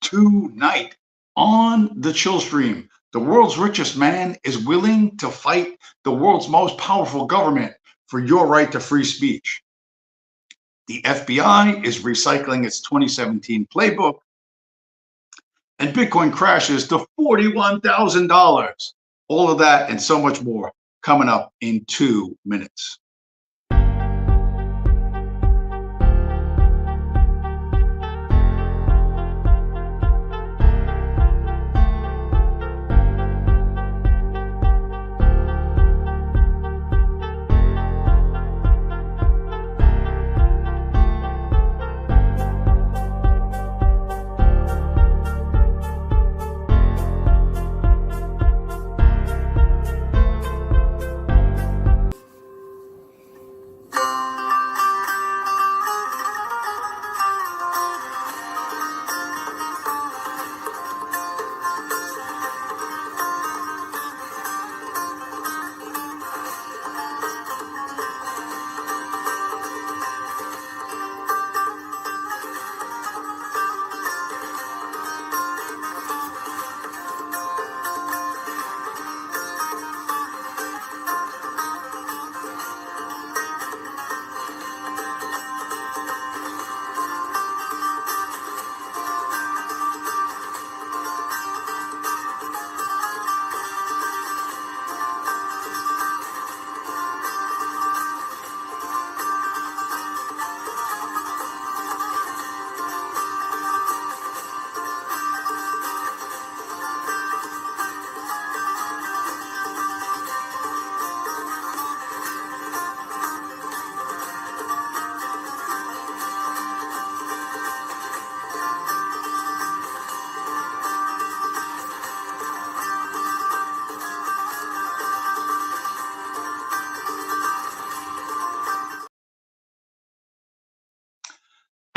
tonight on the Chillstream. The world's richest man is willing to fight the world's most powerful government for your right to free speech. The FBI is recycling its 2017 playbook, and Bitcoin crashes to $41,000. All of that and so much more coming up in 2 minutes.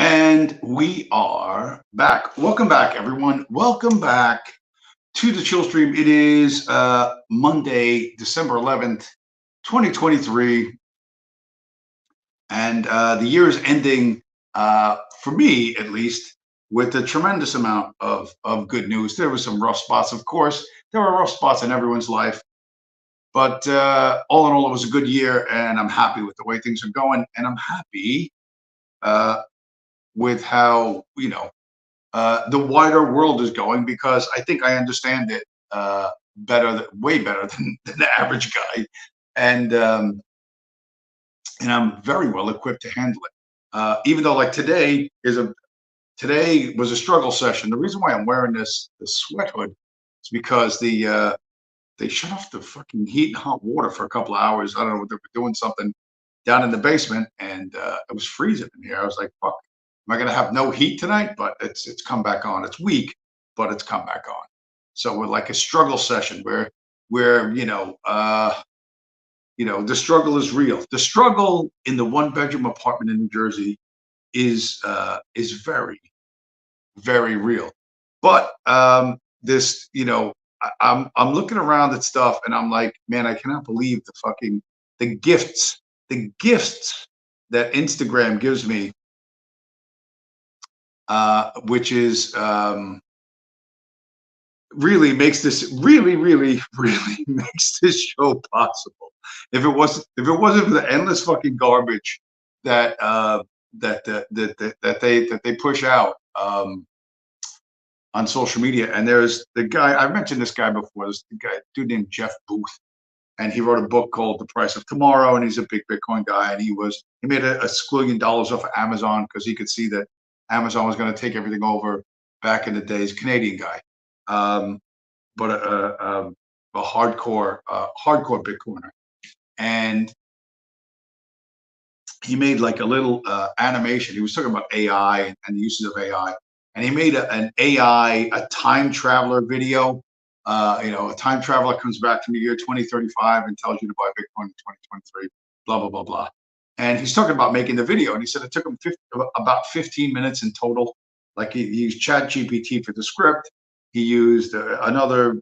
And we are back. Welcome back, everyone. Welcome back to the Chillstream. It is Monday, December 11th, 2023. And the year is ending, for me at least, with a tremendous amount of good news. There were some rough spots, of course. There are rough spots in everyone's life. But all in all, it was a good year, and I'm happy with the way things are going. And I'm happy with how, the wider world is going, because I think I understand it way better than the average guy. And I'm very well equipped to handle it. Even though like today was a struggle session. The reason why I'm wearing this sweat hood is because they shut off the fucking heat and hot water for a couple of hours. I don't know what they were doing, something down in the basement, and it was freezing in here. I was like, fuck, am I gonna have no heat tonight? But it's come back on. It's weak, but it's come back on. So we're like a struggle session where the struggle is real. The struggle in the 1-bedroom apartment in New Jersey is very, very real. But this, I'm looking around at stuff, and I'm like, man, I cannot believe the gifts that Instagram gives me, which is really makes this really makes this show possible. If it wasn't for the endless fucking garbage that they push out on social media. And there's the guy, I've mentioned this guy before, this dude named Jeff Booth, and he wrote a book called The Price of Tomorrow, and he's a big Bitcoin guy, and he made a squillion dollars off of Amazon because he could see that Amazon was going to take everything over back in the days. Canadian guy, but a hardcore Bitcoiner, and he made like a little animation. He was talking about AI and the uses of AI, and he made a time traveler video. A time traveler comes back from the year 2035 and tells you to buy Bitcoin in 2023, blah, blah, blah, blah. And he's talking about making the video. And he said it took him about 15 minutes in total. Like he used ChatGPT for the script. He used another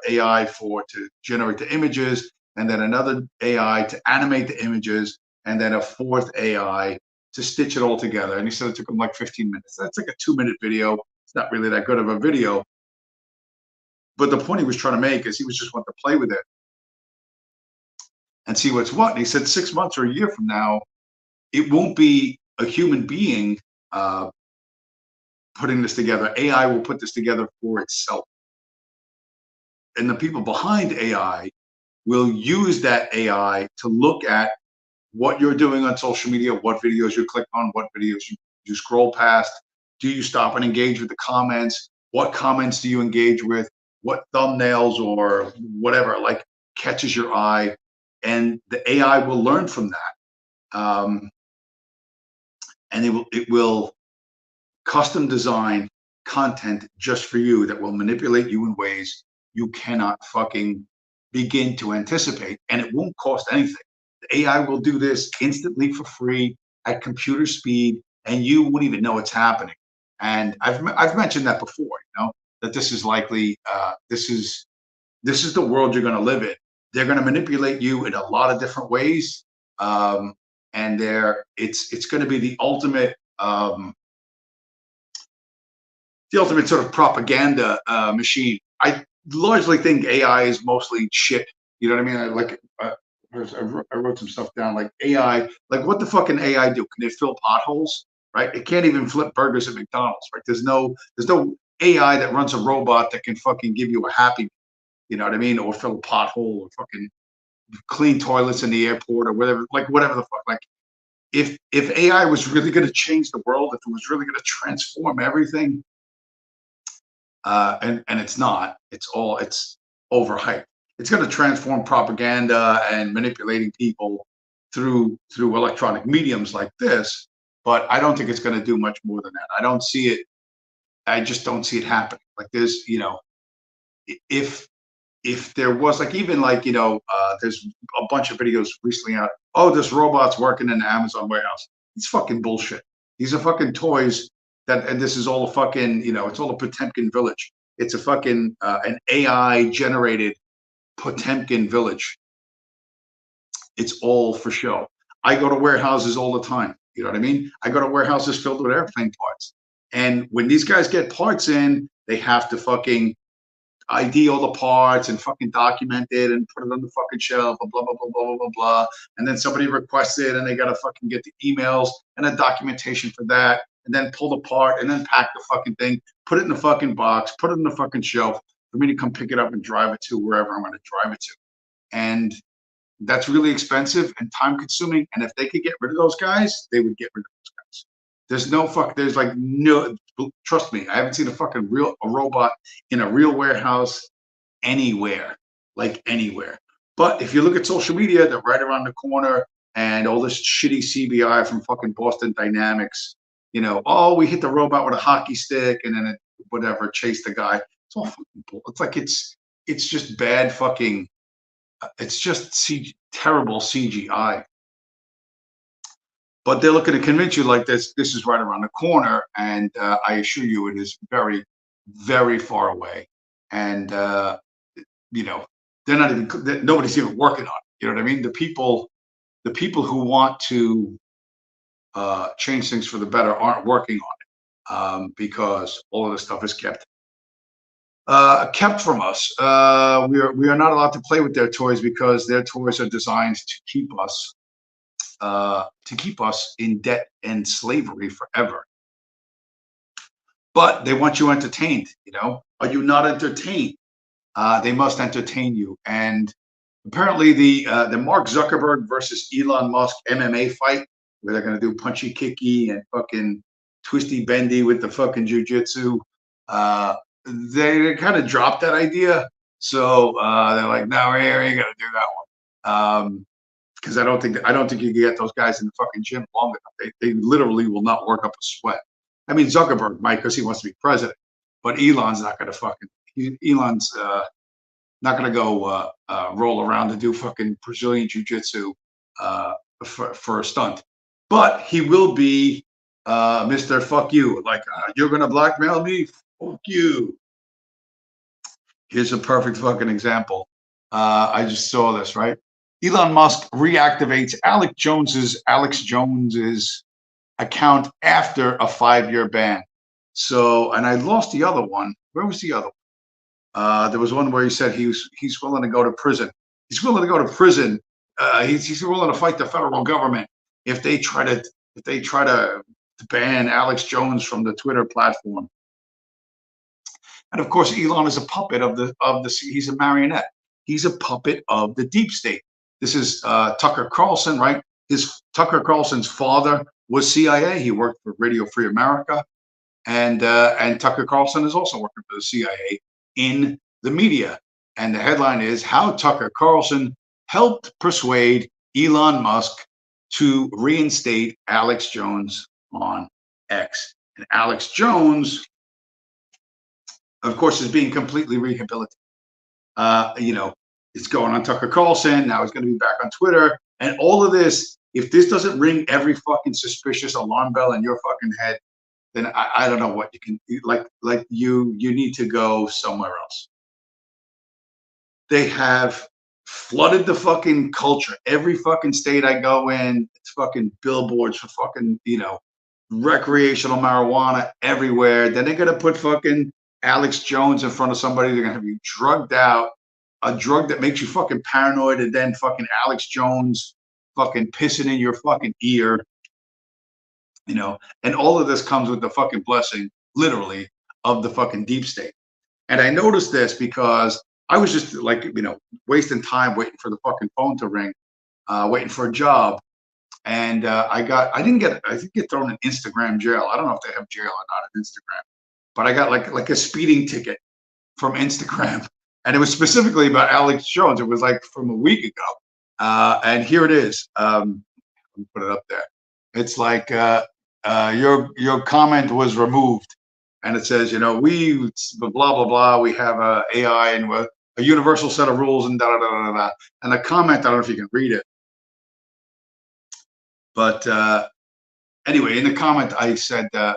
AI to generate the images, and then another AI to animate the images, and then a fourth AI to stitch it all together. And he said it took him like 15 minutes. That's like a 2-minute video. It's not really that good of a video. But the point he was trying to make is he was just wanting to play with it and see what's what. And he said 6 months or a year from now, it won't be a human being putting this together. AI will put this together for itself. And the people behind AI will use that AI to look at what you're doing on social media, what videos you click on, what videos you scroll past. Do you stop and engage with the comments? What comments do you engage with? What thumbnails or whatever like catches your eye? And the AI will learn from that. And it will custom design content just for you that will manipulate you in ways you cannot fucking begin to anticipate. And it won't cost anything. The AI will do this instantly for free at computer speed, and you wouldn't even know it's happening. And I've mentioned that before, that this is likely, this is the world you're going to live in. They're going to manipulate you in a lot of different ways. And it's going to be the ultimate sort of propaganda machine. I largely think AI is mostly shit. You know what I mean? I wrote some stuff down like AI. Like, what the fuck can AI do? Can it fill potholes? Right? It can't even flip burgers at McDonald's. Right? There's no AI that runs a robot that can fucking give you a happy. You know what I mean? Or fill a pothole or fucking clean toilets in the airport or whatever. Like whatever the fuck. Like if AI was really going to change the world, if it was really going to transform everything. And it's not. It's overhyped. It's going to transform propaganda and manipulating people through electronic mediums like this. But I don't think it's going to do much more than that. I don't see it. I just don't see it happening. Like there's, if there was like even like there's a bunch of videos recently out. Oh, this robot's working in the Amazon warehouse. It's fucking bullshit. These are fucking toys. And this is all a fucking, it's all a Potemkin village. It's a fucking an AI generated Potemkin village. It's all for show. I go to warehouses all the time. You know what I mean? I go to warehouses filled with airplane parts. And when these guys get parts in, they have to fucking ID all the parts and fucking document it and put it on the fucking shelf, blah, blah, blah, blah, blah, blah, blah. And then somebody requests it and they got to fucking get the emails and a documentation for that. And then pull the part and then pack the fucking thing, put it in the fucking box, put it in the fucking shelf for me to come pick it up and drive it to wherever I'm going to drive it to. And that's really expensive and time consuming. And if they could get rid of those guys, they would get rid of those guys. There's like no, trust me, I haven't seen a robot in a real warehouse anywhere, like anywhere. But if you look at social media, they're right around the corner and all this shitty CBI from fucking Boston Dynamics. Oh, we hit the robot with a hockey stick and then it chased the guy. It's all fucking bull. It's like it's just bad fucking. It's just terrible CGI. But they're looking to convince you like this is right around the corner, and I assure you it is very, very far away. And they're not even. Nobody's even working on it. You know what I mean? The people who want to change things for the better aren't working on it because all of this stuff is kept from us. We are not allowed to play with their toys because their toys are designed to keep us in debt and slavery forever. But they want you entertained. Are you not entertained? They must entertain you. And apparently the Mark Zuckerberg versus Elon Musk MMA fight, where they're going to do punchy kicky and fucking twisty bendy with the fucking jujitsu. They kind of dropped that idea. So they're like, no, we ain't going to do that one. Because I don't think you can get those guys in the fucking gym long enough. They literally will not work up a sweat. I mean, Zuckerberg might because he wants to be president, but Elon's not going to Elon's not going to go roll around to do fucking Brazilian jiu-jitsu for a stunt. But he will be Mr. Fuck you. Like, you're going to blackmail me? Fuck you. Here's a perfect fucking example. I just saw this, right? Elon Musk reactivates Alex Jones's account after a 5-year ban. So, and I lost the other one. Where was the other one? There was one where he said he's willing to go to prison. He's willing to go to prison. He's willing to fight the federal government if they try to ban Alex Jones from the Twitter platform. And of course, Elon is a puppet of the he's a marionette. He's a puppet of the deep state. This is Tucker Carlson, right? Tucker Carlson's father was CIA. He worked for Radio Free America, and Tucker Carlson is also working for the CIA in the media. And the headline is how Tucker Carlson helped persuade Elon Musk to reinstate Alex Jones on X. And Alex Jones, of course, is being completely rehabilitated. It's going on Tucker Carlson. Now he's going to be back on Twitter. And all of this, if this doesn't ring every fucking suspicious alarm bell in your fucking head, then I don't know what you can do. Like you need to go somewhere else. They have flooded the fucking culture. Every fucking state I go in, it's fucking billboards for fucking, recreational marijuana everywhere. Then they're going to put fucking Alex Jones in front of somebody. They're going to have you drugged out, a drug that makes you fucking paranoid, and then fucking Alex Jones fucking pissing in your fucking ear. And all of this comes with the fucking blessing, literally, of the fucking deep state. And I noticed this because I was just wasting time waiting for the fucking phone to ring, waiting for a job. And I didn't get thrown in Instagram jail. I don't know if they have jail or not in Instagram, but I got like a speeding ticket from Instagram. And it was specifically about Alex Jones. It was like from a week ago. And here it is. Let me put it up there. It's like, your comment was removed, and it says, we blah blah blah. We have a AI and a universal set of rules and da da da da da. And the comment, I don't know if you can read it, but anyway, in the comment I said that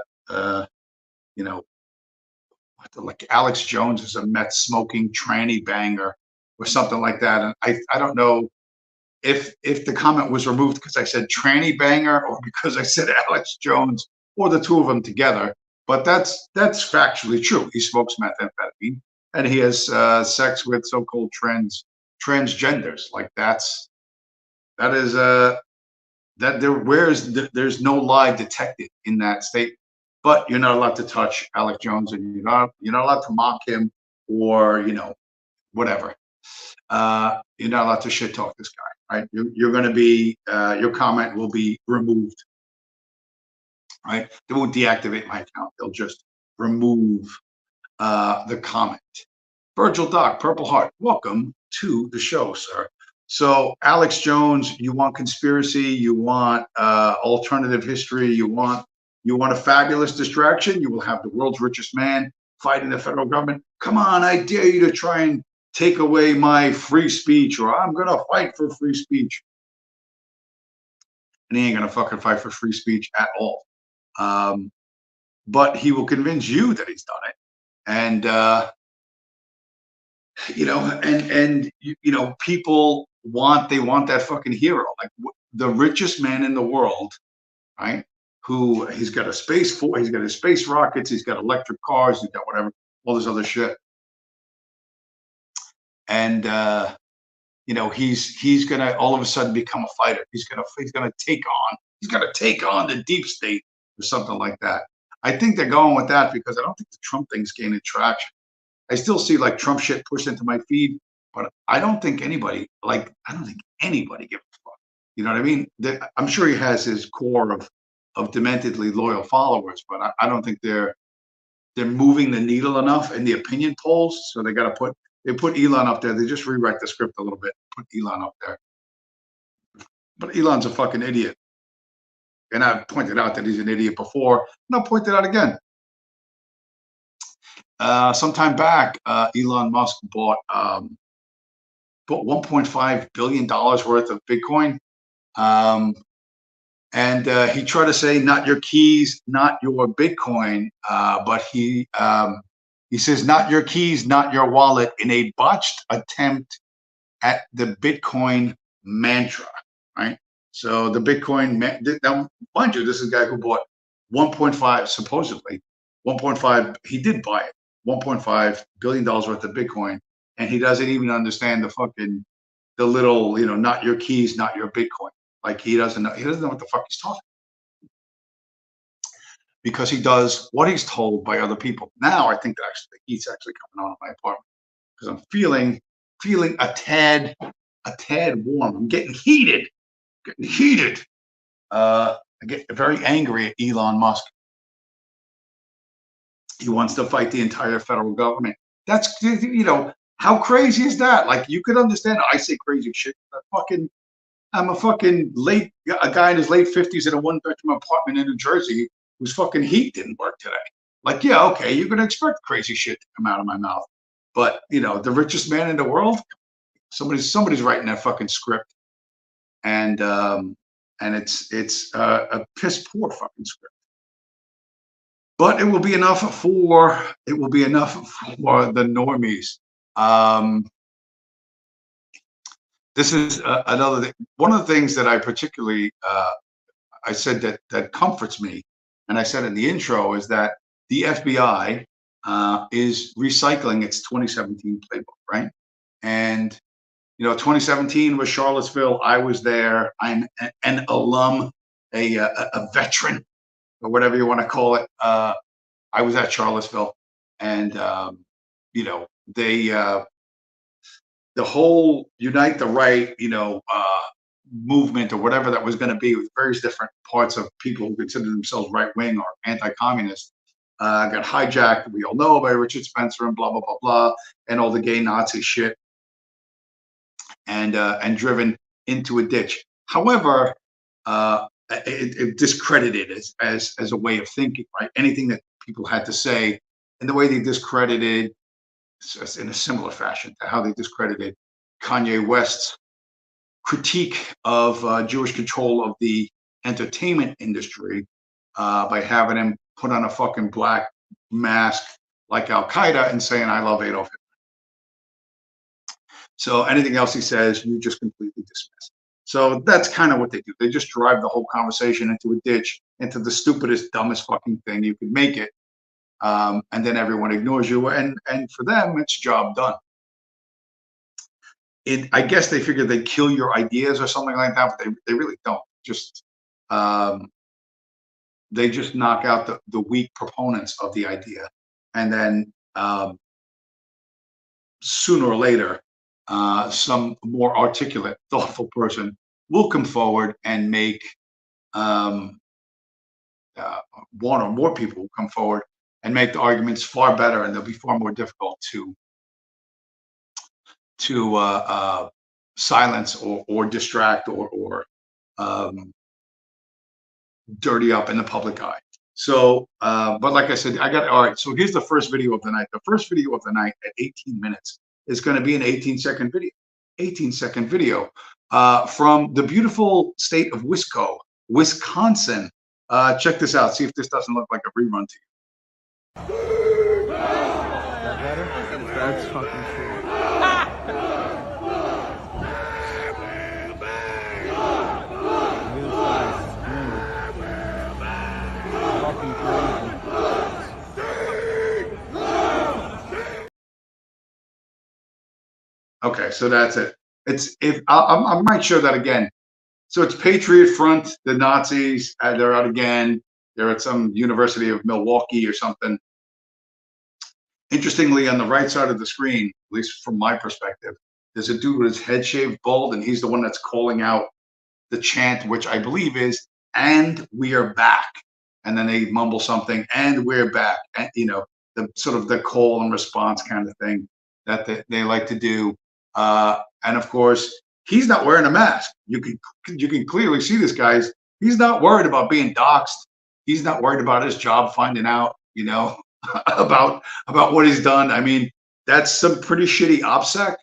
like Alex Jones is a meth smoking tranny banger or something like that, and I don't know if the comment was removed because I said tranny banger or because I said Alex Jones or the two of them together. But that's factually true. He smokes methamphetamine and he has sex with so-called transgenders. Like there's no lie detected in that statement. But you're not allowed to touch Alex Jones, and you're not allowed to mock him or whatever. You're not allowed to shit talk this guy, right? You're going to be your comment will be removed, right? They won't deactivate my account. They'll just remove the comment. Virgil Doc, Purple Heart, welcome to the show, sir. So Alex Jones, you want conspiracy, you want alternative history, you want a fabulous distraction. You will have the world's richest man fighting the federal government. Come on, I dare you to try and take away my free speech, or I'm going to fight for free speech. And he ain't going to fucking fight for free speech at all. But he will convince you that he's done it. And, people want that fucking hero. Like the richest man in the world, right? Who he's got his space rockets, he's got electric cars, he's got whatever, all this other shit. And he's gonna all of a sudden become a fighter. He's gonna take on the deep state or something like that. I think they're going with that because I don't think the Trump thing's gaining traction. I still see like Trump shit pushed into my feed, but I don't think anybody gives a fuck. You know what I mean? I'm sure he has his core of dementedly loyal followers, but I don't think they're moving the needle enough in the opinion polls. So they put Elon up there. They just rewrite the script a little bit, put Elon up there. But Elon's a fucking idiot. And I've pointed out that he's an idiot before, and I'll point it out again. Sometime back, Elon Musk bought $1.5 billion worth of Bitcoin. And he tried to say, not your keys, not your Bitcoin. But he says, not your keys, not your wallet, in a botched attempt at the Bitcoin mantra, right? So the Bitcoin, now, mind you, this is a guy who bought supposedly 1.5. He did buy it. $1.5 billion worth of Bitcoin, and he doesn't even understand the little, not your keys, not your Bitcoin. Like he doesn't know what the fuck he's talking, because he does what he's told by other people. Now I think that actually the heat's actually coming on in my apartment, because I'm feeling a tad warm. I'm getting heated. I get very angry at Elon Musk. He wants to fight the entire federal government. That's, how crazy is that? Like, you could understand. I say crazy shit. I'm a guy in his late 50s in a 1-bedroom apartment in New Jersey whose fucking heat didn't work today. Like, yeah, okay, you're gonna expect crazy shit to come out of my mouth, but the richest man in the world, somebody's writing that fucking script, and it's a piss poor fucking script. But it will be enough for the normies. This is another thing. One of the things that I particularly I said that comforts me, and I said in the intro, is that the FBI is recycling its 2017 playbook, right? And 2017 was Charlottesville. I was there. I'm an alum, a veteran, or whatever you want to call it. I was at Charlottesville, and they the whole Unite the Right, movement or whatever that was going to be, with various different parts of people who consider themselves right wing or anti-communist, got hijacked. We all know by Richard Spencer and blah blah blah blah, and all the gay Nazi shit, and driven into a ditch. However, it discredited as a way of thinking, right? Anything that people had to say, and the way they discredited, in a similar fashion to how they discredited Kanye West's critique of Jewish control of the entertainment industry, by having him put on a fucking black mask like Al Qaeda and saying, "I love Adolf Hitler." So anything else he says, you just completely dismiss. So that's kind of what they do. They just drive the whole conversation into a ditch, into the stupidest, dumbest fucking thing you could make it. And then everyone ignores you, and for them, it's job done. I guess they figure they kill your ideas or something like that, but they really don't. Just they just knock out the weak proponents of the idea, and then sooner or later, some more articulate, thoughtful person will come forward and make one or more people will come forward and make the arguments far better, and they'll be far more difficult to silence or distract or dirty up in the public eye. So, but like I said, all right. So here's the first video of the night. The first video of the night at 18 minutes is going to be an 18-second video. 18-second video from the beautiful state of Wisconsin. Check this out. See if this doesn't look like a rerun to you. That better? That's fucking cool. Okay, so that's it. I might show that again. So it's Patriot Front, the Nazis, they're out again. They're at some University of Milwaukee or something. Interestingly, on the right side of the screen, at least from my perspective, there's a dude with his head shaved bald, and he's the one that's calling out the chant, which I believe is, "And we are back." And then they mumble something, "And we're back." And, the sort of the call and response kind of thing that they like to do. And of course, he's not wearing a mask. You can clearly see this guy's. He's not worried about being doxxed. He's not worried about his job finding out, about what he's done. I mean, that's some pretty shitty OPSEC.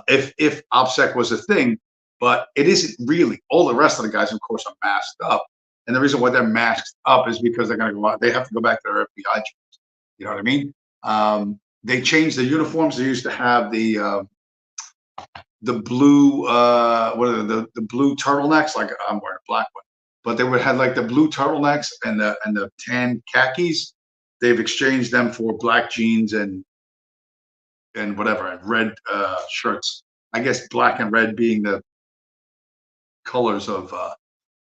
If OPSEC was a thing, but it isn't really. All the rest of the guys, of course, are masked up, and the reason why they're masked up is because they're going to go out. They have to go back to their FBI jobs. You know what I mean? They changed the uniforms. They used to have the blue, what are the blue turtlenecks? Like, I'm wearing a black one. but they would have like the blue turtlenecks and the tan khakis. They've exchanged them for black jeans and whatever, and red shirts. I guess black and red being the colors of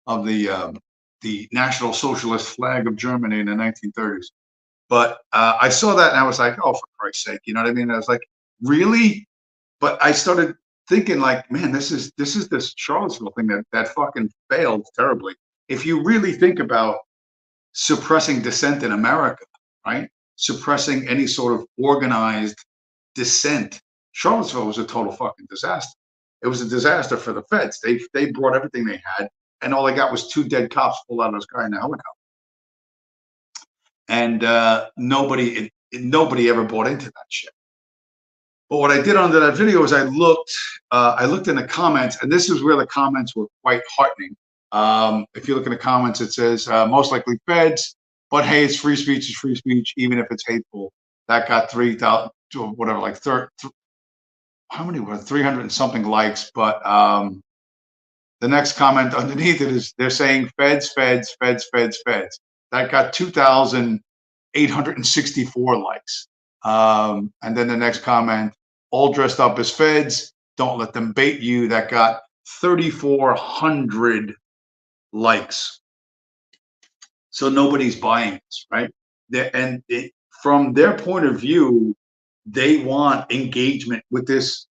the National Socialist flag of Germany in the 1930s. But I saw that and I was like, oh, for Christ's sake, you know what I mean? I was like, really? But I started thinking like, man, this is this Charlottesville thing that fucking failed terribly. If you really think about suppressing dissent in America, right? Suppressing any sort of organized dissent, Charlottesville was a total fucking disaster. It was a disaster for the feds. They brought everything they had, and all they got was 2 dead cops pulled out of the sky in a helicopter. And nobody ever bought into that shit. But what I did under that video is I looked in the comments, and this is where the comments were quite heartening. If you look in the comments, it says most likely feds, but hey, it's free speech is free speech, even if it's hateful. That got 3,000 or whatever, like how many were 300 and something likes. But the next comment underneath it is they're saying feds, feds, feds, feds, feds. That got 2,864 likes. And then the next comment, all dressed up as feds, don't let them bait you. That got 3,400 likes. So nobody's buying this, right? From their point of view, they want engagement with this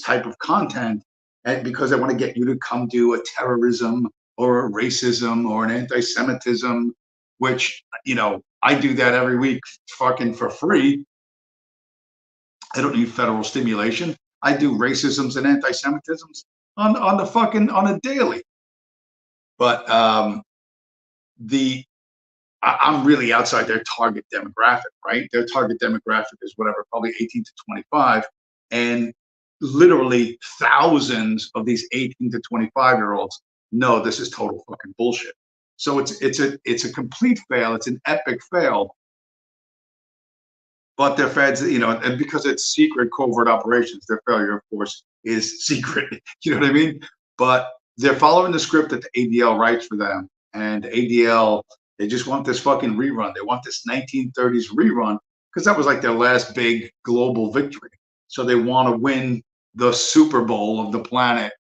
type of content, and because they want to get you to come do a terrorism or a racism or an anti-Semitism, which, you know, I do that every week fucking for free. I don't need federal stimulation. I do racisms and anti-Semitisms on a daily. But I'm really outside their target demographic, right? Their target demographic is whatever, probably 18 to 25, and literally thousands of these 18 to 25-year-olds know this is total fucking bullshit. So it's a complete fail. It's an epic fail. But their feds, you know, and because it's secret covert operations, their failure, of course, is secret. You know what I mean? But they're following the script that the ADL writes for them, and ADL, they just want this fucking rerun. They want this 1930s rerun because that was like their last big global victory. So they want to win the Super Bowl of the planet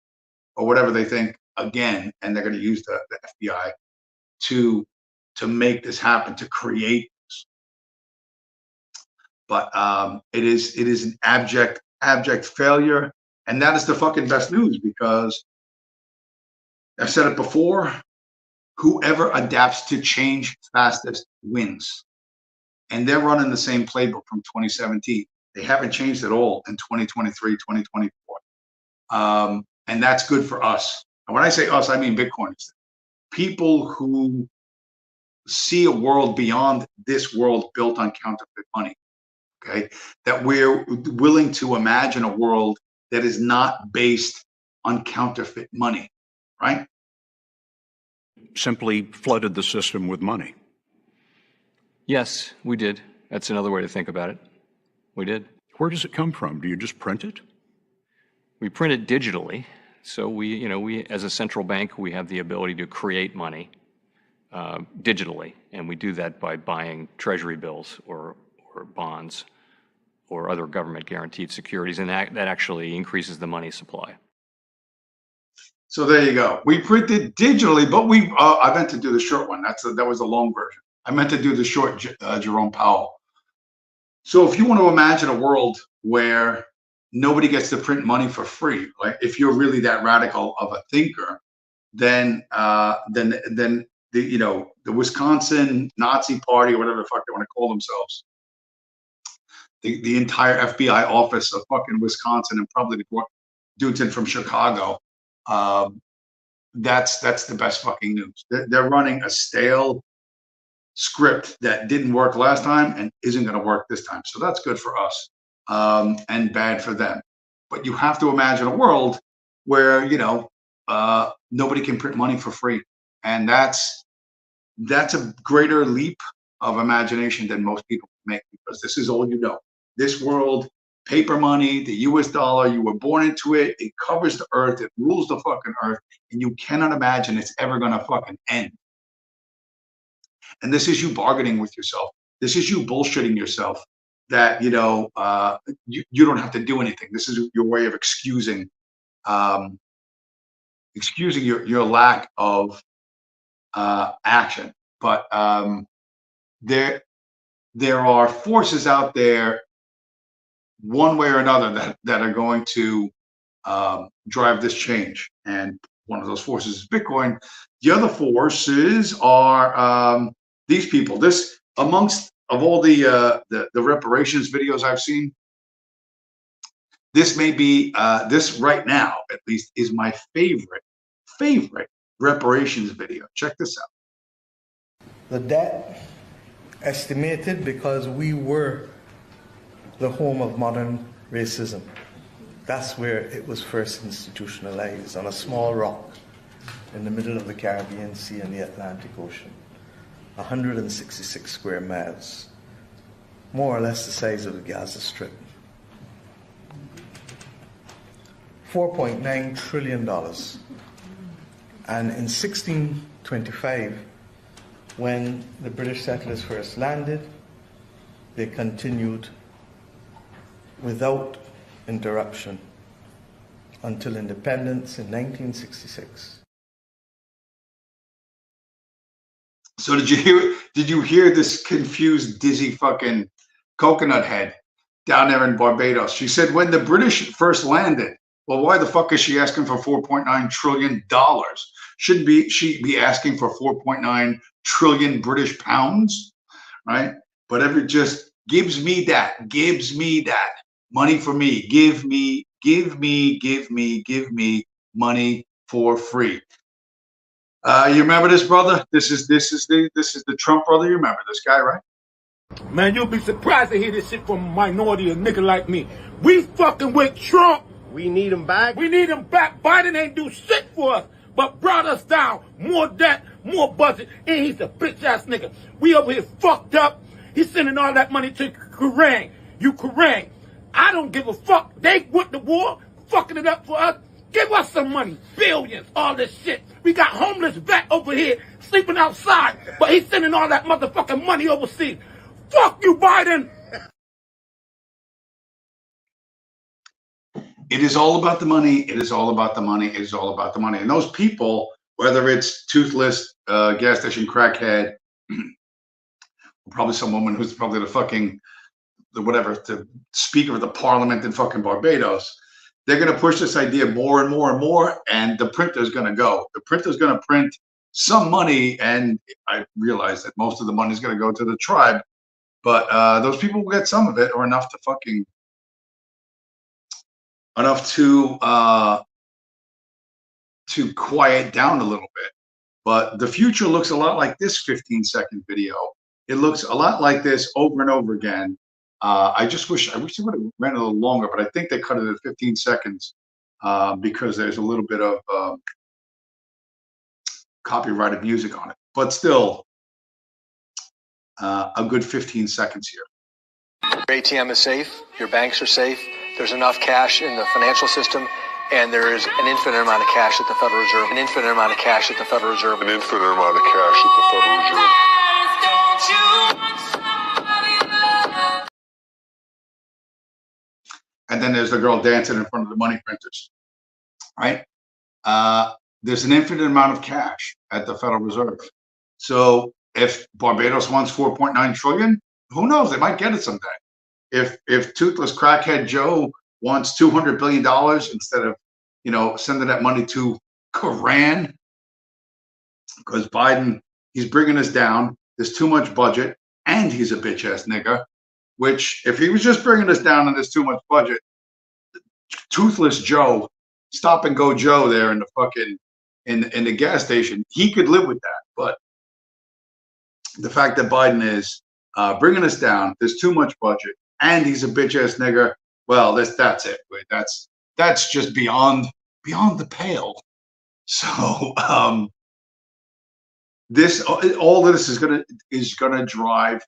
or whatever they think again, and they're going to use the FBI to make this happen, to create this. But it is an abject failure, and that is the fucking best news, because I've said it before. Whoever adapts to change fastest wins. And they're running the same playbook from 2017. They haven't changed at all in 2023, 2024. And that's good for us. And when I say us, I mean Bitcoiners. People who see a world beyond this world built on counterfeit money. Okay? That we're willing to imagine a world that is not based on counterfeit money, right? Simply flooded the system with money. Yes, we did. That's another way to think about it. We did. Where does it come from? Do you just print it? We print it digitally. So we as a central bank, we have the ability to create money digitally, and we do that by buying treasury bills or bonds or other government guaranteed securities, and that actually increases the money supply. So there you go. We printed digitally, but I meant to do the short one. That was a long version. I meant to do the short Jerome Powell. So if you want to imagine a world where nobody gets to print money for free, like if you're really that radical of a thinker, then the Wisconsin Nazi Party, or whatever the fuck they want to call themselves, the entire FBI office of fucking Wisconsin, and probably the dudes in from Chicago. That's the best fucking news. They're running a stale script that didn't work last time and isn't going to work this time. So that's good for us, and bad for them. But you have to imagine a world where, nobody can print money for free. And that's a greater leap of imagination than most people make, because this is all you know. This world paper money, the US dollar. You were born into it. It covers the earth. It rules the fucking earth. And you cannot imagine it's ever going to fucking end. And this is you bargaining with yourself. This is you bullshitting yourself that, you don't have to do anything. This is your way of excusing your lack of action. But there are forces out there, one way or another, that are going to drive this change. And one of those forces is Bitcoin. The other forces are these people. This, amongst of all the reparations videos I've seen, this may be this right now, at least, is my favorite reparations video. Check this out. The debt estimated because we were the home of modern racism. That's where it was first institutionalized, on a small rock in the middle of the Caribbean Sea and the Atlantic Ocean. 166 square miles, more or less the size of the Gaza Strip. $4.9 trillion. And in 1625, when the British settlers first landed, they continued without interruption until independence in 1966. So did you hear this confused, dizzy fucking coconut head down there in Barbados? She said when the British first landed, well, why the fuck is she asking for $4.9 trillion? Shouldn't she be asking for 4.9 trillion British pounds, right? But it just gives me that money for me. Give me money for free. You remember this, brother? This is the Trump brother. You remember this guy, right? Man, you'll be surprised to hear this shit from a minority, a nigga like me. We fucking with Trump. We need him back. We need him back. Biden ain't do shit for us, but brought us down. More debt, more budget, and he's a bitch ass nigga. We over here fucked up. He's sending all that money to Ukraine. I don't give a fuck. They went to war, fucking it up for us. Give us some money, billions, all this shit. We got homeless vet over here sleeping outside, but he's sending all that motherfucking money overseas. Fuck you, Biden. It is all about the money. It is all about the money. It is all about the money. And those people, whether it's toothless gas station crackhead, probably some woman who's probably the speaker of the parliament in fucking Barbados, they're going to push this idea more and more and more, and the printer's going to go. The printer's going to print some money, and I realize that most of the money is going to go to the tribe, but those people will get some of it, or enough to quiet down a little bit. But the future looks a lot like this 15-second video. It looks a lot like this over and over again. I wish it would have ran a little longer, but I think they cut it at 15 seconds because there's a little bit of copyrighted music on it. But still, a good 15 seconds here. Your ATM is safe. Your banks are safe. There's enough cash in the financial system, and there is an infinite amount of cash at the Federal Reserve. An infinite amount of cash at the Federal Reserve. An infinite amount of cash at the Federal Reserve. And then there's the girl dancing in front of the money printers, right? There's an infinite amount of cash at the Federal Reserve. So if Barbados wants 4.9 trillion, who knows? They might get it someday. If toothless crackhead Joe wants $200 billion instead of, sending that money to Quran, because Biden, he's bringing us down. There's too much budget, and he's a bitch ass nigga. Which, if he was just bringing us down and there's too much budget, toothless Joe, stop and go Joe there in the fucking in the gas station, he could live with that. But the fact that Biden is bringing us down, there's too much budget, and he's a bitch ass nigger. Well, that's it. That's just beyond the pale. So all of this is gonna drive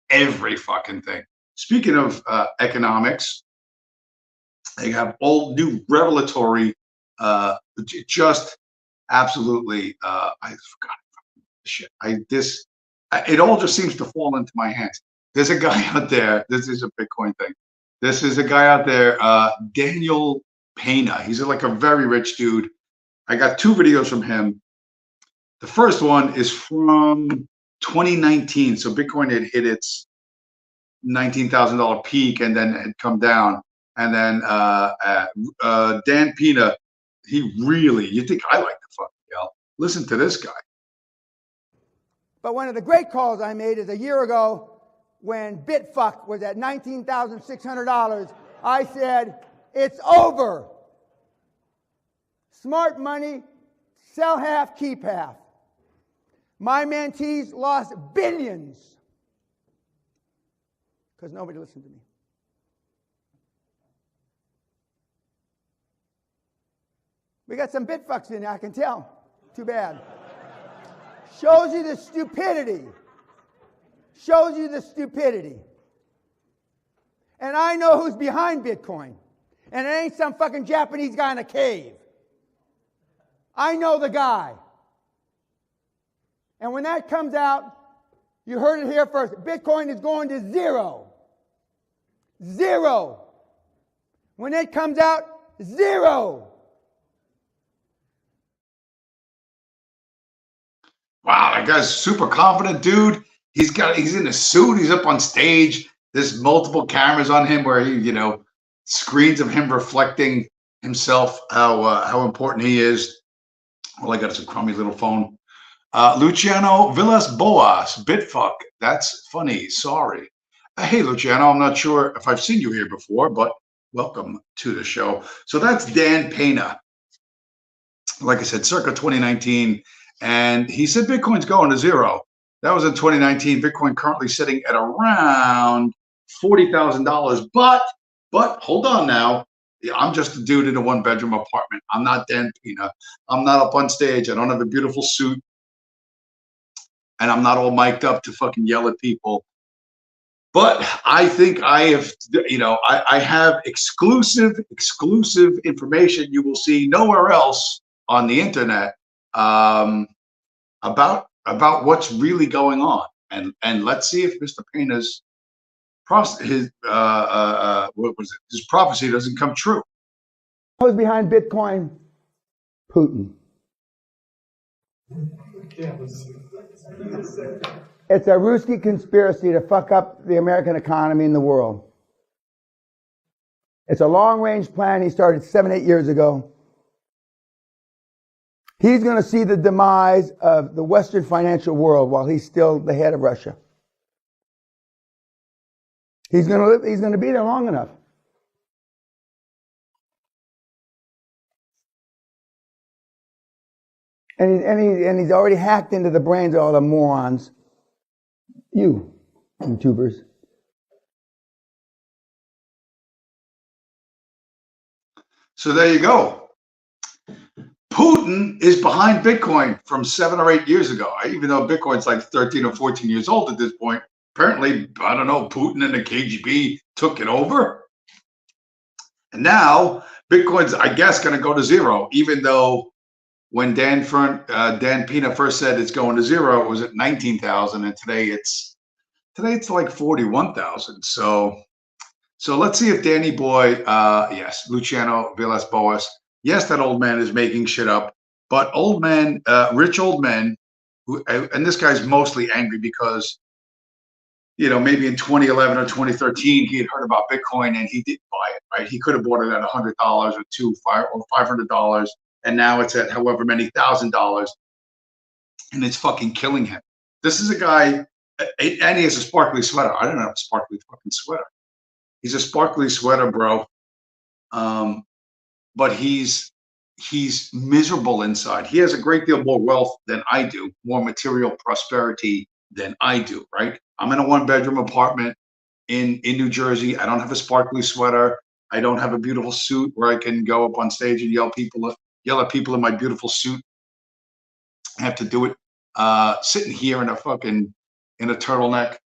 every fucking thing. Speaking of economics, They have all new revelatory, just absolutely. I forgot shit. It all just seems to fall into my hands. There's a guy out there. This is a Bitcoin thing. This is a guy out there, Daniel Pena. He's like a very rich dude. I got 2 videos from him. The first one is from 2019. So Bitcoin had hit its $19,000 peak and then had come down. And then Dan Pena, you think I like the fucking hell? Listen to this guy. But one of the great calls I made is a year ago when Bitfuck was at $19,600. I said, it's over. Smart money, sell half, keep half. My mentees lost billions because nobody listened to me. We got some Bitfucks in there, I can tell. Too bad. Shows you the stupidity. Shows you the stupidity. And I know who's behind Bitcoin. And it ain't some fucking Japanese guy in a cave. I know the guy. And when that comes out, you heard it here first. Bitcoin is going to zero. Zero. When it comes out, zero. Wow, that guy's super confident, dude. He's in a suit. He's up on stage. There's multiple cameras on him where he, screens of him reflecting himself, how important he is. All I got is a crummy little phone. Luciano Villas Boas, Bitfuck. That's funny. Sorry. Hey, Luciano, I'm not sure if I've seen you here before, but welcome to the show. So that's Dan Pena. Like I said, circa 2019. And he said Bitcoin's going to zero. That was in 2019. Bitcoin currently sitting at around $40,000. But hold on now. I'm just a dude in a 1-bedroom apartment. I'm not Dan Pena. I'm not up on stage. I don't have a beautiful suit. And I'm not all mic'd up to fucking yell at people. But I think I have, I have exclusive information you will see nowhere else on the internet about what's really going on, and let's see if Mr. Pena's his prophecy doesn't come true. Who's behind Bitcoin? Putin. It's a Ruski conspiracy to fuck up the American economy and the world. It's a long-range plan he started 7-8 years ago. He's going to see the demise of the Western financial world while he's still the head of Russia. He's going to be there long enough. And he's already hacked into the brains of all the morons. You, YouTubers. So there you go. Putin is behind Bitcoin from 7 or 8 years ago. Even though Bitcoin's like 13 or 14 years old at this point. Apparently, I don't know, Putin and the KGB took it over. And now Bitcoin's, I guess, going to go to zero, even though when Dan Pena first said it's going to zero, it was at 19,000, and today it's like 41,000. So let's see if Danny Boy, yes, Luciano Villas Boas, yes, that old man is making shit up, but old men, rich old men, and this guy's mostly angry because, maybe in 2011 or 2013 he had heard about Bitcoin and he didn't buy it. Right? He could have bought it at $100 or $500. And now it's at however many $1,000, and it's fucking killing him. This is a guy, and he has a sparkly sweater. I don't have a sparkly fucking sweater. He's a sparkly sweater, bro. But he's miserable inside. He has a great deal more wealth than I do, more material prosperity than I do, right? I'm in a 1-bedroom apartment in New Jersey. I don't have a sparkly sweater. I don't have a beautiful suit where I can go up on stage and yell at people in my beautiful suit. I have to do it sitting here in a turtleneck.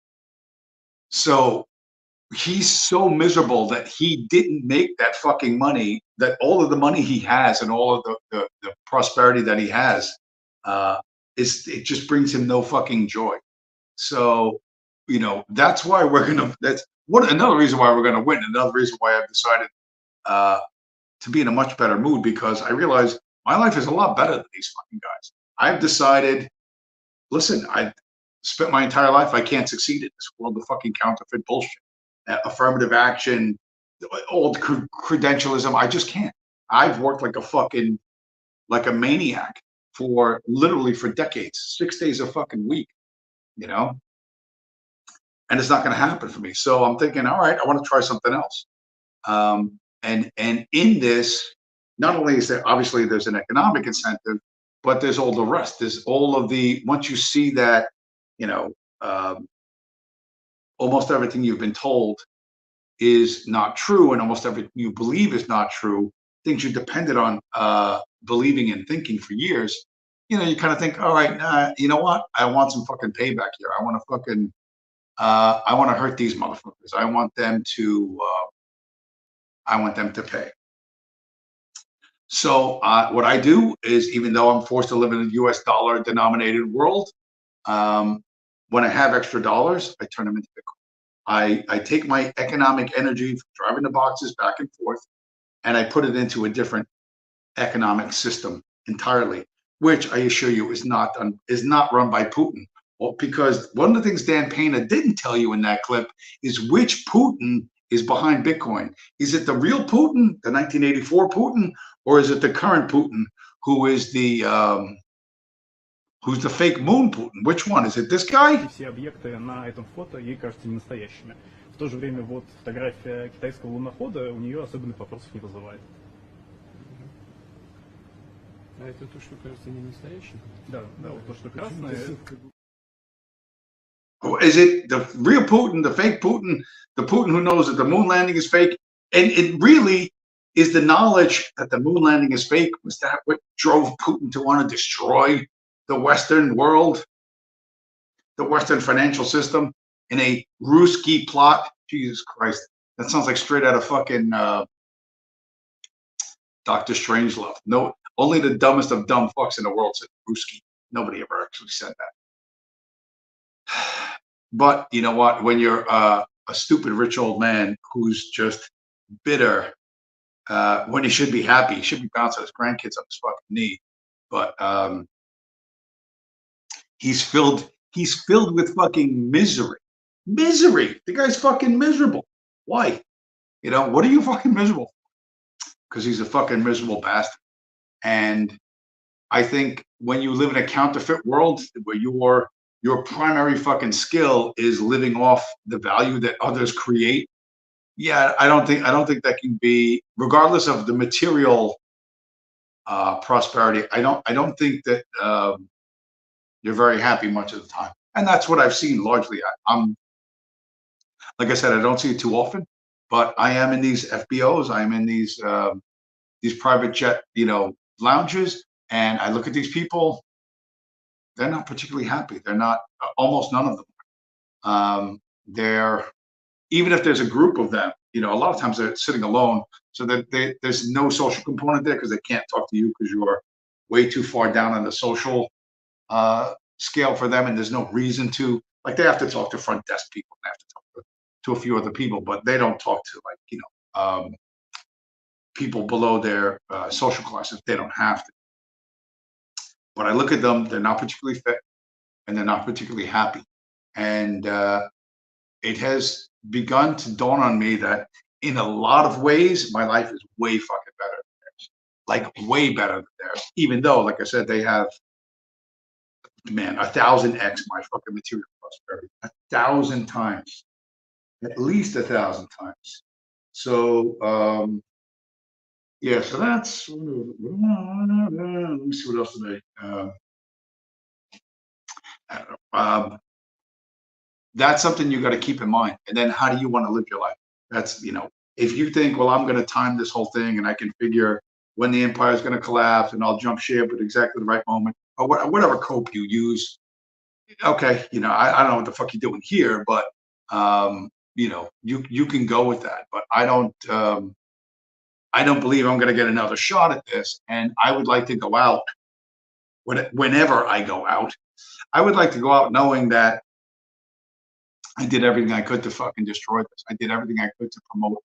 So he's so miserable that he didn't make that fucking money, that all of the money he has and all of the prosperity that he has, it just brings him no fucking joy. So, that's why that's another reason why we're gonna win. Another reason why I've decided to be in a much better mood, because I realize my life is a lot better than these fucking guys. I've decided, listen, I spent my entire life, I can't succeed in this world of fucking counterfeit bullshit, affirmative action, old credentialism. I just can't. I've worked like a maniac literally for decades, 6 days a fucking week, and it's not going to happen for me. So I'm thinking, all right, I want to try something else. And in this, not only is there obviously there's an economic incentive, but there's all the rest. There's all of once you see that, almost everything you've been told is not true, and almost everything you believe is not true, things you depended on believing and thinking for years, you kind of think, all right, you know what? I want some fucking payback here. I want to hurt these motherfuckers. I want them to pay. So what I do is, even though I'm forced to live in a US dollar denominated world, when I have extra dollars, I turn them into Bitcoin. I take my economic energy from driving the boxes back and forth, and I put it into a different economic system entirely, which I assure you is not run by Putin. Well, because one of the things Dan Pena didn't tell you in that clip is which Putin is behind Bitcoin. Is it the real Putin, the 1984 Putin, or is it the current Putin, who is who's the fake moon Putin? Which one? Is it this guy? Все объекты на этом фото ей кажутся ненастоящими. В то же время вот фотография китайского лунохода у нее особенных вопросов не вызывает. А это то, что кажется не настоящим? Да, вот то, что красное. Is it the real Putin, the fake Putin, the Putin who knows that the moon landing is fake? And it really is the knowledge that the moon landing is fake. Was that what drove Putin to want to destroy the Western world, the Western financial system, in a Ruski plot? Jesus Christ. That sounds like straight out of fucking Dr. Strangelove. No, only the dumbest of dumb fucks in the world said Ruski. Nobody ever actually said that. But you know what? When you're a stupid rich old man who's just bitter, when he should be happy, he should be bouncing his grandkids on his fucking knee. But he's filled with fucking misery. Misery. The guy's fucking miserable. Why? What are you fucking miserable for? Because he's a fucking miserable bastard. And I think when you live in a counterfeit world where your primary fucking skill is living off the value that others create, yeah, I don't think that can be, regardless of the material prosperity. I don't think that you're very happy much of the time, and that's what I've seen largely. I'm, like I said, I don't see it too often, but I am in these FBOs. I'm in these private jet, lounges, and I look at these people. They're not particularly happy. They're not. Almost none of them. They're, even if there's a group of them, a lot of times they're sitting alone, so that there's no social component there, because they can't talk to you because you're way too far down on the social scale for them, and there's no reason to. Like, they have to talk to front desk people, they have to talk to a few other people, but they don't talk to people below their social classes. They don't have to. But I look at them; they're not particularly fit, and they're not particularly happy, and it has begun to dawn on me that in a lot of ways, my life is way fucking better than theirs. Like, way better than theirs. Even though, like I said, they have, man, 1,000x my fucking material prosperity. 1,000 times. At least 1,000 times. So, yeah, so that's, let me see what else today. I don't know. That's something you got to keep in mind. And then, how do you want to live your life? That's, if you think, well, I'm going to time this whole thing and I can figure when the empire is going to collapse and I'll jump ship at exactly the right moment, or whatever cope you use. Okay, I don't know what the fuck you're doing here, but you can go with that, but I don't believe I'm going to get another shot at this. And I would like to go out whenever I go out. I would like to go out knowing that I did everything I could to fucking destroy this. I did everything I could to promote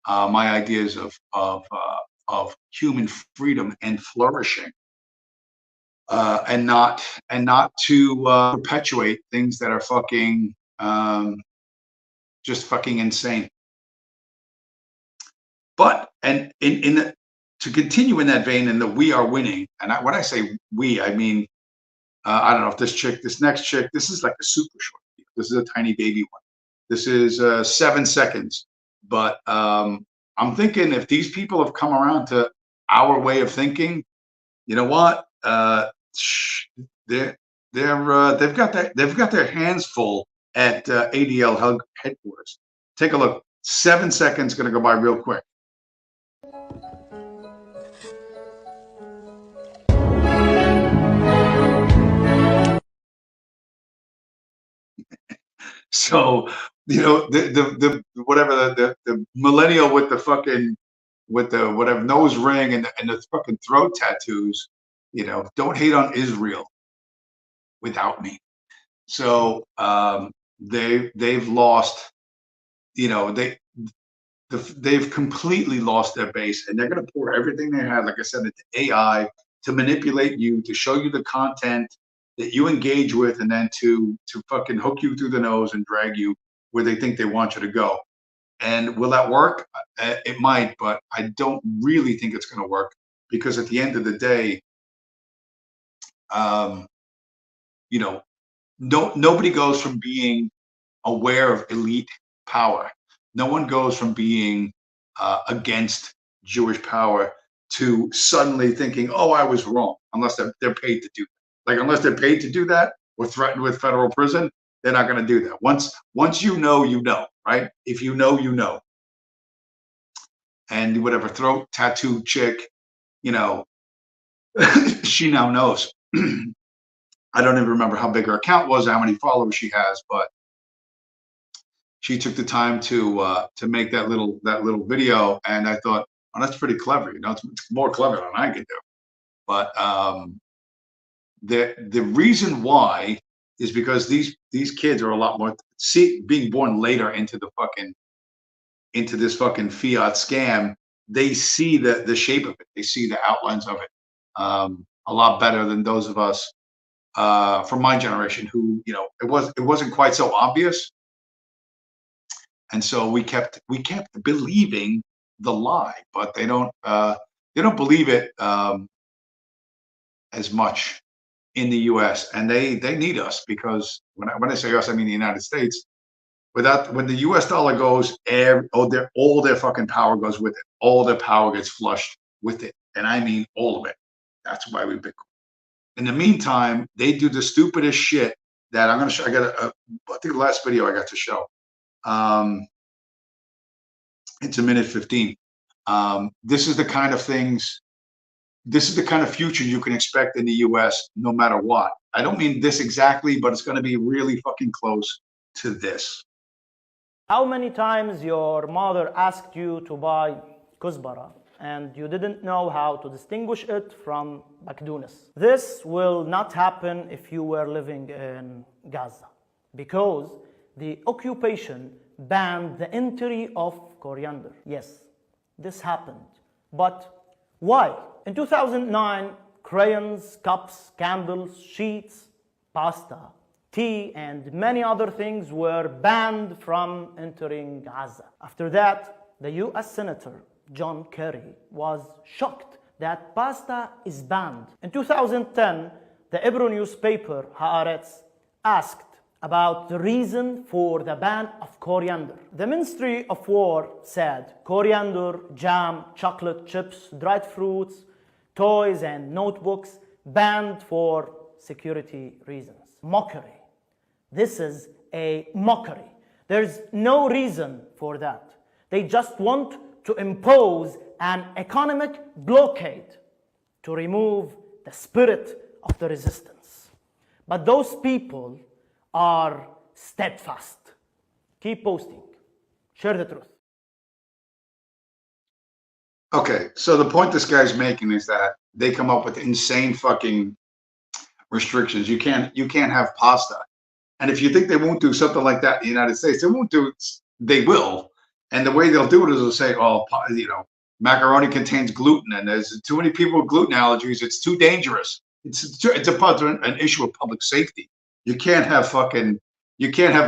my ideas of human freedom and flourishing, and not to perpetuate things that are fucking just fucking insane. But and to continue in that vein, in the we are winning, and when I say we, I mean I don't know if this next chick, this is like a super short video. This is a tiny baby one. This is 7 seconds. But I'm thinking if these people have come around to our way of thinking, you know what? They've got their hands full at ADL headquarters. Take a look. 7 seconds, going to go by real quick. So, the millennial with the fucking, with the whatever nose ring and the fucking throat tattoos, don't hate on Israel without me. So they've lost, they've completely lost their base, and they're going to pour everything they had, like I said, into AI to manipulate you, to show you the content that you engage with, and then to fucking hook you through the nose and drag you where they think they want you to go. And will that work? It might, but I don't really think it's going to work, because at the end of the day, nobody goes from being aware of elite power. No one goes from being against Jewish power to suddenly thinking, "Oh, I was wrong," unless they're paid to do that. Like, unless they're paid to do that or threatened with federal prison, they're not going to do that. Once you know, right? If you know, you know. And whatever throat tattoo chick, she now knows. I don't even remember how big her account was, how many followers she has, but she took the time to make that little video, and I thought, oh, that's pretty clever. It's more clever than I could do. But the reason why is because these kids are a lot more being born later into this fucking fiat scam. They see the shape of it. They see the outlines of it a lot better than those of us from my generation who, it wasn't quite so obvious. And so we kept believing the lie, but they don't believe it as much in the U.S. and they need us, because when I say us, I mean the United States. When the U.S. dollar goes, all their fucking power goes with it. All their power gets flushed with it, and I mean all of it. That's why we Bitcoin. In the meantime, they do the stupidest shit that I'm going to show. I think the last video I got to show. It's a minute 15. This is the kind of things. This is the kind of future you can expect in the U.S. no matter what. I don't mean this exactly, but it's going to be really fucking close to this. How many times your mother asked you to buy kuzbara and you didn't know how to distinguish it from bakdunas? This will not happen if you were living in Gaza, because the occupation banned the entry of coriander. Yes, this happened. But why? In 2009, crayons, cups, candles, sheets, pasta, tea, and many other things were banned from entering Gaza. After that, the US Senator John Kerry was shocked that pasta is banned. In 2010, the Hebrew newspaper Haaretz asked about the reason for the ban of coriander. The Ministry of War said coriander, jam, chocolate chips, dried fruits, toys, and notebooks banned for security reasons. Mockery. This is a mockery. There's no reason for that. They just want to impose an economic blockade to remove the spirit of the resistance. But those people are steadfast. Keep posting. Share the truth. Okay, so the point this guy's making is that they come up with insane fucking restrictions. You can't have pasta. And if you think they won't do something like that in the United States, they won't do it. They will. And the way they'll do it is they'll say, oh, macaroni contains gluten, and there's too many people with gluten allergies. It's too dangerous. It's an issue of public safety. You can't have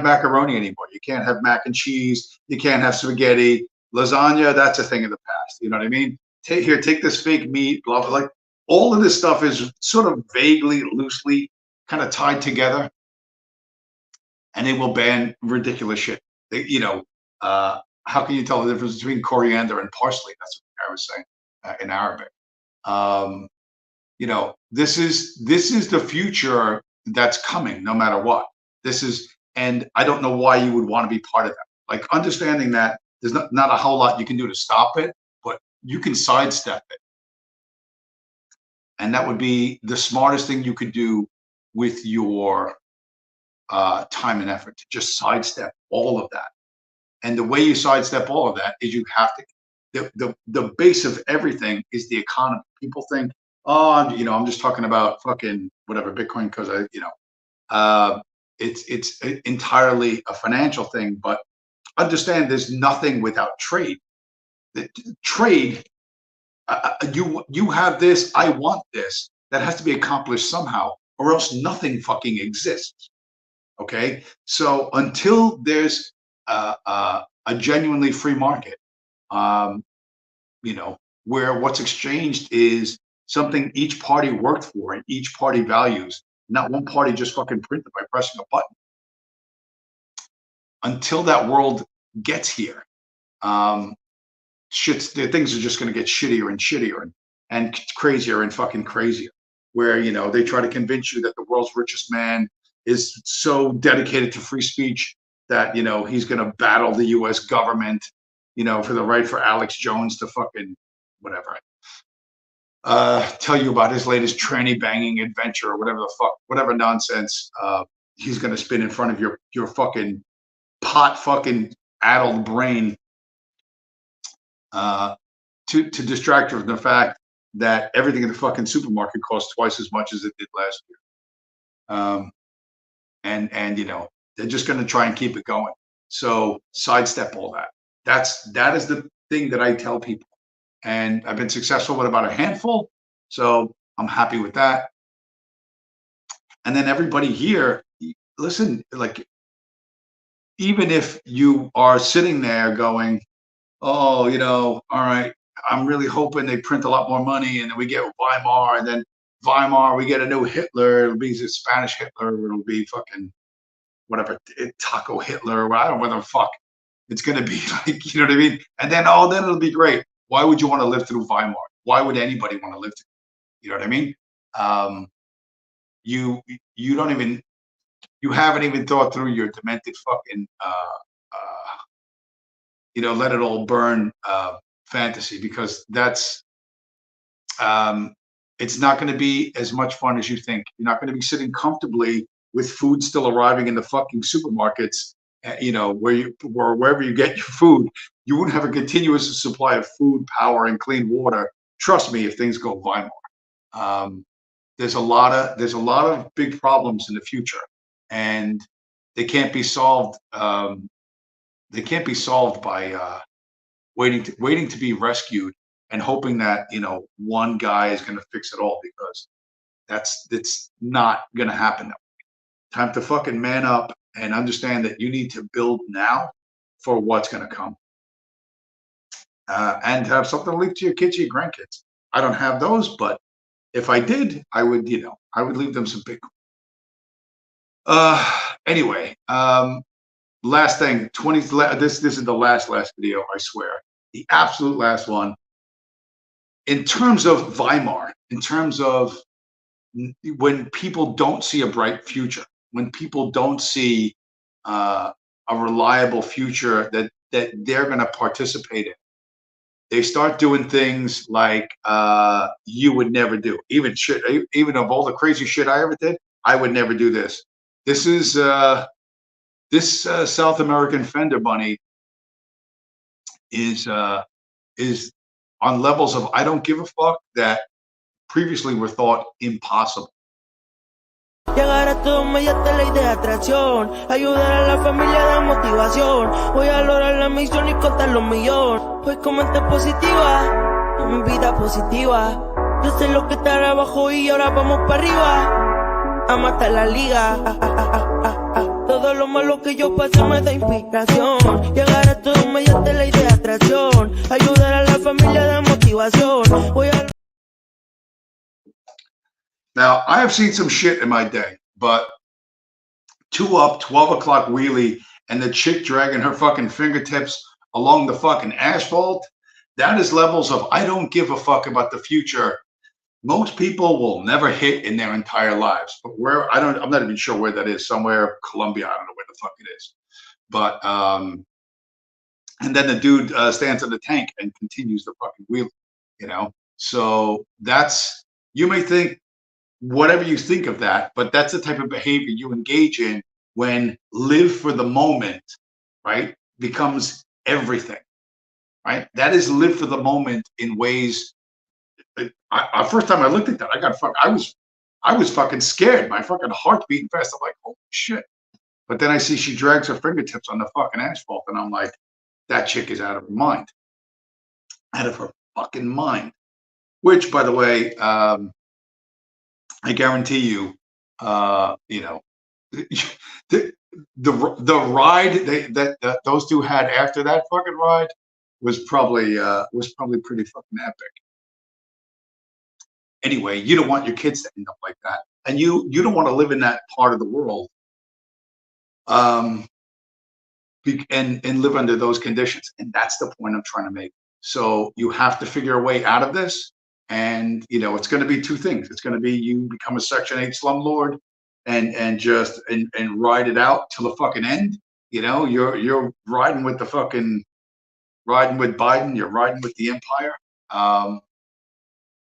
macaroni anymore. You can't have mac and cheese. You can't have spaghetti, lasagna. That's a thing of the past. You know what I mean? Take this fake meat, blah, blah, like all of this stuff is sort of vaguely, loosely kind of tied together. And they will ban ridiculous shit. How can you tell the difference between coriander and parsley? That's what I was saying in Arabic. This is the future that's coming, no matter what. And I don't know why you would want to be part of that. Like understanding that there's not a whole lot you can do to stop it, but you can sidestep it. And that would be the smartest thing you could do with your time and effort, to just sidestep all of that. And the way you sidestep all of that is you have to, the base of everything is the economy. People think, oh, I'm just talking about fucking whatever Bitcoin because it's entirely a financial thing. But understand, there's nothing without trade. Trade, you have this, I want this. That has to be accomplished somehow, or else nothing fucking exists. Okay, so until there's a genuinely free market, where what's exchanged is something each party worked for and each party values, not one party just fucking printed by pressing a button. Until that world gets here, things are just going to get shittier and shittier and crazier and fucking crazier. Where they try to convince you that the world's richest man is so dedicated to free speech that he's going to battle the U.S. government, for the right for Alex Jones to fucking whatever, tell you about his latest tranny banging adventure or whatever nonsense he's going to spin in front of your fucking fucking addled brain to distract you from the fact that everything in the fucking supermarket costs twice as much as it did last year. And they're just going to try and keep it going. So sidestep all that. That is the thing that I tell people. And I've been successful with about a handful. So I'm happy with that. And then everybody here, listen, like, even if you are sitting there going, oh, all right, I'm really hoping they print a lot more money and then we get Weimar, and then Weimar, we get a new Hitler. It'll be the Spanish Hitler. It'll be fucking whatever, Taco Hitler. I don't know what the fuck it's going to be like, you know what I mean? And then, then it'll be great. Why would you want to live through Weimar? Why would anybody want to live through? You know what I mean? You haven't even thought through your demented fucking, let it all burn fantasy, because that's, it's not going to be as much fun as you think. You're not going to be sitting comfortably with food still arriving in the fucking supermarkets, wherever you get your food. You wouldn't have a continuous supply of food, power, and clean water. Trust me, if things go Weimar. There's a lot of big problems in the future, and they can't be solved. They can't be solved by waiting to be rescued and hoping that one guy is going to fix it all, because it's not going to happen. Time to fucking man up and understand that you need to build now for what's going to come, and have something to leave to your kids, your grandkids. I don't have those, but if I did, I would, I would leave them some Bitcoin. Anyway, last thing, this is the last video, I swear, the absolute last one. In terms of Weimar, in terms of when people don't see a bright future, when people don't see a reliable future that they're going to participate in, they start doing things like you would never do. Even of all the crazy shit I ever did, I would never do this. This is this South American fender bunny is on levels of I don't give a fuck that previously were thought impossible. Llegar a todo me ya ley de atracción, ayudar a la familia de motivación, voy a lograr la misión y contar los millones, voy con mente positiva, con vida positiva, yo sé lo que está abajo y ahora vamos para arriba, a matar la liga, todo lo malo que yo pasé me da inspiración, llegar a todo me ya ley de atracción, ayudar a la familia de motivación, voy a... Now, I have seen some shit in my day, but 2 up, 12 o'clock wheelie, and the chick dragging her fucking fingertips along the fucking asphalt, that is levels of I don't give a fuck about the future. Most people will never hit in their entire lives. But where, I'm not even sure where that is, somewhere, Colombia, I don't know where the fuck it is. But, and then the dude stands in the tank and continues the fucking wheel, you know? So that's, you may think, whatever you think of that, but that's the type of behavior you engage in when live for the moment, right, becomes everything, right? That is live for the moment in ways. First time I looked at that, I was fucking scared. My fucking heart beating fast. I'm like, holy shit. But then I see she drags her fingertips on the fucking asphalt, and I'm like, that chick is out of her mind, out of her fucking mind. Which, by the way, I guarantee you, you know, the ride that those two had after that fucking ride was probably pretty fucking epic. Anyway, you don't want your kids to end up like that, and you don't want to live in that part of the world, and live under those conditions. And that's the point I'm trying to make. So you have to figure a way out of this. And you know, it's going to be two things. It's going to be you become a Section 8 slumlord and just ride it out till the fucking end. You know, you're riding with Biden. You're riding with the empire,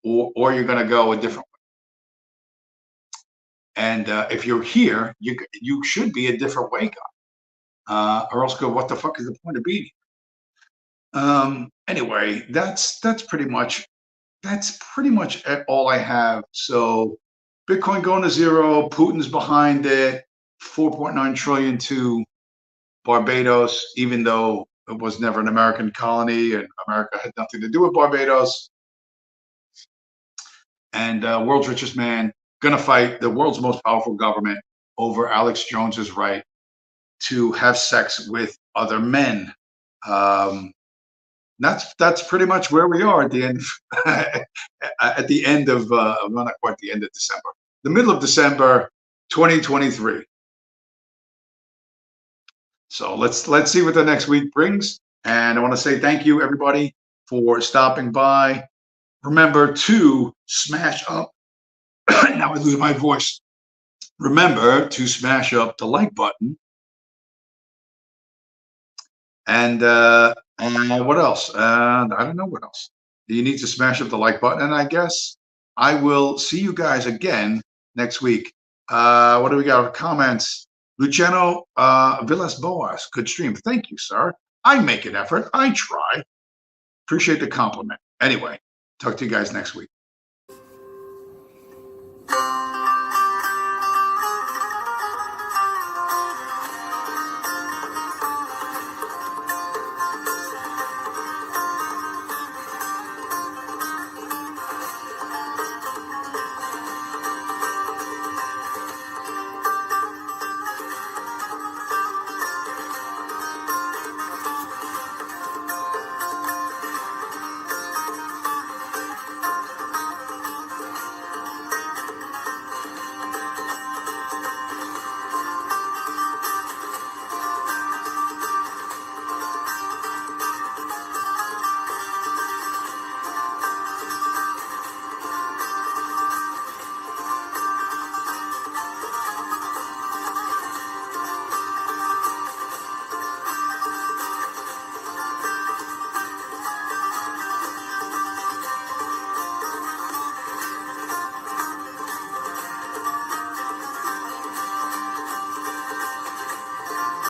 or you're going to go a different way. And if you're here, you should be a different way guy, or else go. What the fuck is the point of being here? Anyway, that's pretty much. That's pretty much all I have. So Bitcoin going to zero, Putin's behind it, 4.9 trillion to Barbados, even though it was never an American colony and America had nothing to do with Barbados. And world's richest man going to fight the world's most powerful government over Alex Jones's right to have sex with other men. That's pretty much where we are at the end. At the end of well, not quite the end of December, the middle of December, 2023. So let's see what the next week brings. And I want to say thank you everybody for stopping by. Remember to smash up. Now I lose my voice. Remember to smash up the like button. And what else? I don't know what else. You need to smash up the like button. And I guess I will see you guys again next week. What do we got? Comments. Luciano Villas Boas. Good stream. Thank you, sir. I make an effort. I try. Appreciate the compliment. Anyway, talk to you guys next week.